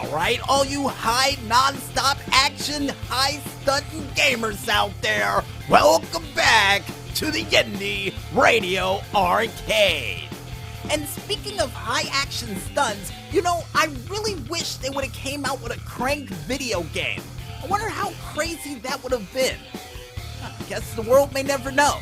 Alright, all you high non-stop action, high stunting gamers out there, welcome back to the Indy Radio Arcade. And speaking of high action stunts, you know, I really wish they would have came out with a cranked video game. I wonder how crazy that would have been. I guess the world may never know.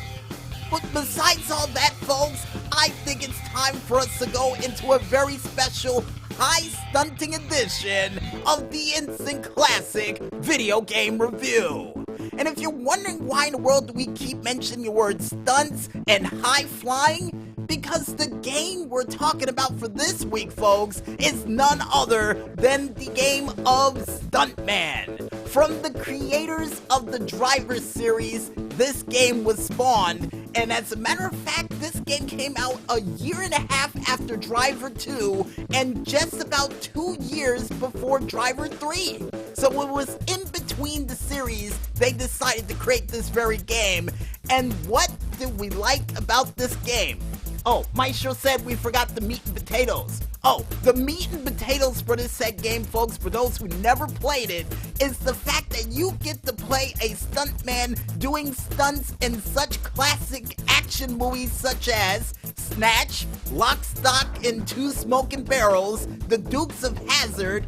But besides all that, folks, I think it's time for us to go into a very special high stunting edition of the Instant Classic Video Game Review. And if you're wondering why in the world do we keep mentioning the word stunts and high flying, because the game we're talking about for this week, folks, is none other than the game of Stuntman. From the creators of the Driver series, this game was spawned, and as a matter of fact, this game came out a year and a half after Driver 2, and just about 2 years before Driver 3. So it was in between the series, they decided to create this very game. And what did we like about this game? Oh, Maestro said we forgot the meat and potatoes. Oh, the meat and potatoes for this set game, folks, for those who never played it, is the fact that you get to play a stuntman doing stunts in such classic action movies such as Snatch, Lock, Stock, and Two Smoking Barrels, The Dukes of Hazzard,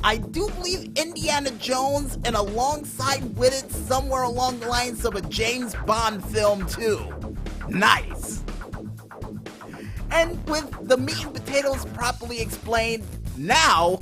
I do believe Indiana Jones, and alongside with it, somewhere along the lines of a James Bond film too. Nice. And with the meat and potatoes properly explained, now,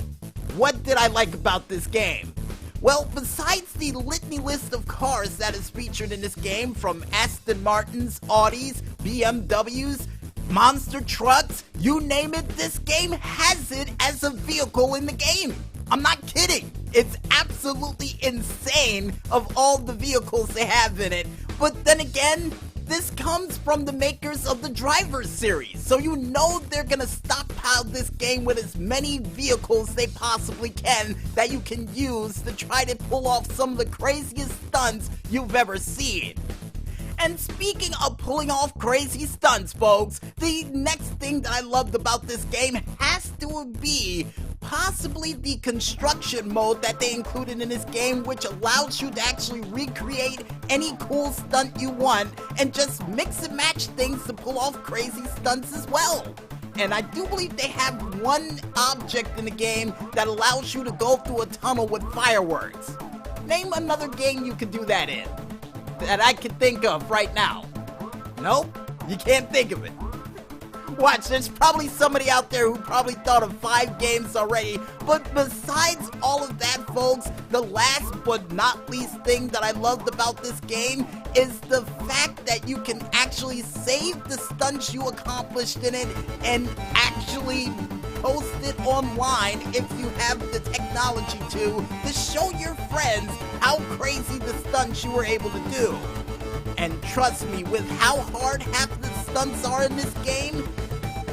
what did I like about this game? Well, besides the litany list of cars that is featured in this game, from Aston Martins, Audis, BMWs, monster trucks, you name it, this game has it as a vehicle in the game. I'm not kidding. It's absolutely insane of all the vehicles they have in it. But then again, this comes from the makers of the Driver series, so you know they're gonna stockpile this game with as many vehicles they possibly can that you can use to try to pull off some of the craziest stunts you've ever seen. And speaking of pulling off crazy stunts, folks, the next thing that I loved about this game has to be possibly the construction mode that they included in this game, which allows you to actually recreate any cool stunt you want and just mix and match things to pull off crazy stunts as well. And I do believe they have one object in the game that allows you to go through a tunnel with fireworks. Name another game you could do that in that I can think of right now. Nope, you can't think of it. Watch, there's probably somebody out there who probably thought of 5 games already, but besides all of that, folks, the last but not least thing that I loved about this game is the fact that you can actually save the stunts you accomplished in it and actually post it online if you have the technology to show your friends how crazy the stunts you were able to do. And trust me, with how hard half the stunts are in this game,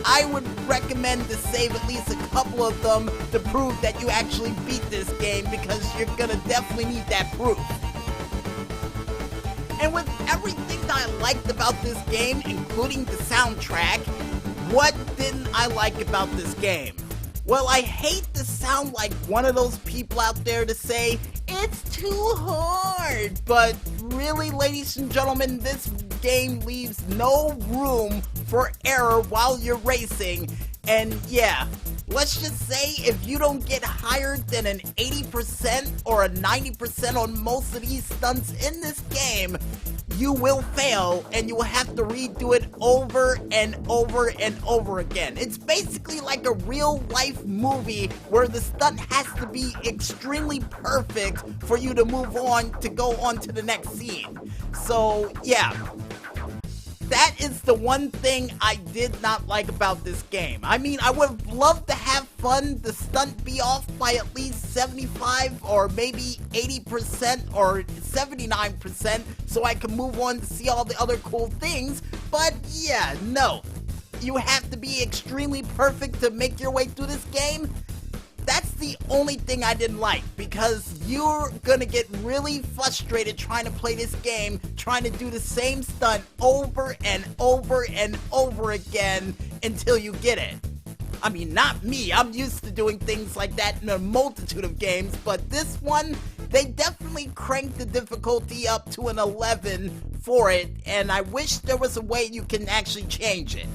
I would recommend to save at least a couple of them to prove that you actually beat this game, because you're gonna definitely need that proof. And with everything that I liked about this game, including the soundtrack, what didn't I like about this game? Well, I hate to sound like one of those people out there to say, it's too hard, but really, ladies and gentlemen, this game leaves no room for error while you're racing. And yeah, let's just say if you don't get higher than an 80% or a 90% on most of these stunts in this game, you will fail and you will have to redo it over and over and over again. It's basically like a real life movie where the stunt has to be extremely perfect for you to move on to go on to the next scene. So yeah, that is the one thing I did not like about this game. I mean, I would have loved to have fun, the stunt be off by at least 75 or maybe 80% or 79% so I can move on to see all the other cool things, but yeah, no. You have to be extremely perfect to make your way through this game. That's the only thing I didn't like, because you're gonna get really frustrated trying to play this game, trying to do the same stunt over and over and over again until you get it. I mean, not me, I'm used to doing things like that in a multitude of games, but this one, they definitely cranked the difficulty up to an 11 for it, and I wish there was a way you can actually change it.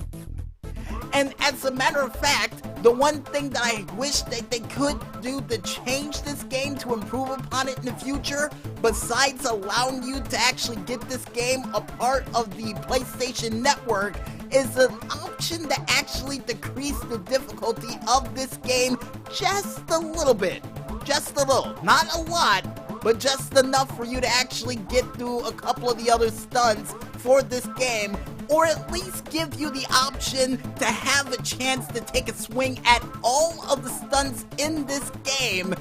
And as a matter of fact, the one thing that I wish that they could do to change this game to improve upon it in the future, besides allowing you to actually get this game a part of the PlayStation Network, is an option to actually decrease the difficulty of this game just a little bit. Just a little. Not a lot, but just enough for you to actually get through a couple of the other stunts for this game, or at least give you the option to have a chance to take a swing at all of the stunts in this game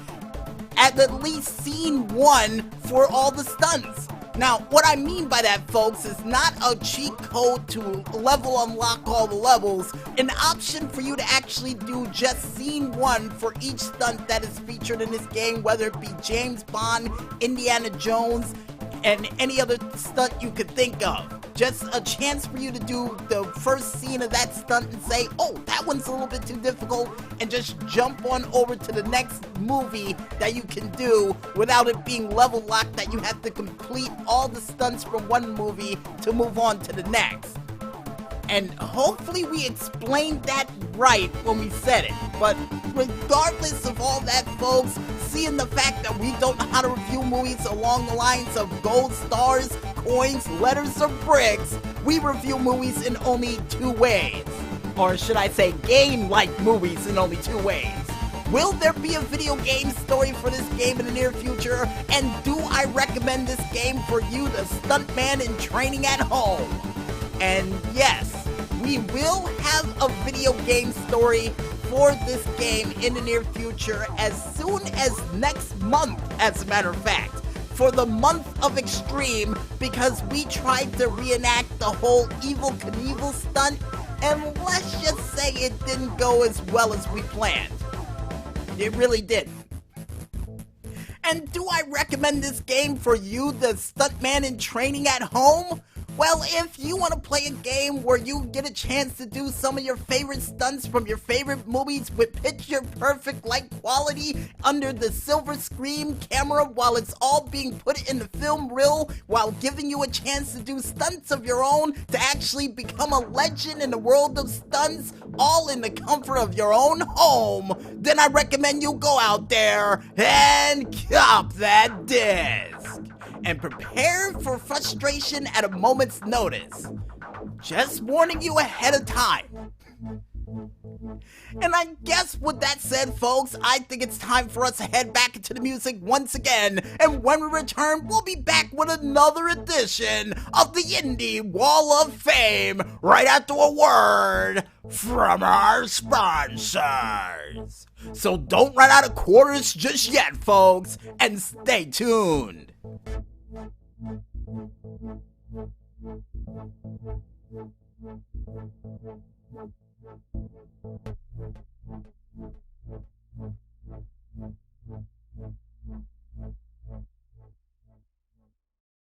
at least scene 1 for all the stunts. Now, what I mean by that, folks, is not a cheat code to level unlock all the levels, an option for you to actually do just scene 1 for each stunt that is featured in this game, whether it be James Bond, Indiana Jones, and any other stunt you could think of. Just a chance for you to do the first scene of that stunt and say, oh, that one's a little bit too difficult, and just jump on over to the next movie that you can do without it being level locked that you have to complete all the stunts from one movie to move on to the next. And hopefully we explained that right when we said it. But regardless of all that, folks, seeing the fact that we don't know how to review movies along the lines of gold stars, coins, letters, or bricks, we review movies in only 2 ways. Or should I say game-like movies in only 2 ways. Will there be a video game story for this game in the near future? And do I recommend this game for you, the stuntman in training at home? And yes, we will have a video game story for this game in the near future as soon as next month, as a matter of fact, for the month of Extreme, because we tried to reenact the whole Evel Knievel stunt, and let's just say it didn't go as well as we planned. It really didn't. And do I recommend this game for you, the stuntman in training at home? Well, if you want to play a game where you get a chance to do some of your favorite stunts from your favorite movies with picture-perfect light quality under the silver screen camera while it's all being put in the film reel, while giving you a chance to do stunts of your own to actually become a legend in the world of stunts, all in the comfort of your own home, then I recommend you go out there and cop that disc. And prepare for frustration at a moment's notice. Just warning you ahead of time. And I guess with that said, folks, I think it's time for us to head back into the music once again. And when we return, we'll be back with another edition of the Indy Wall of Fame right after a word from our sponsors. So don't run out of quarters just yet, folks, and stay tuned.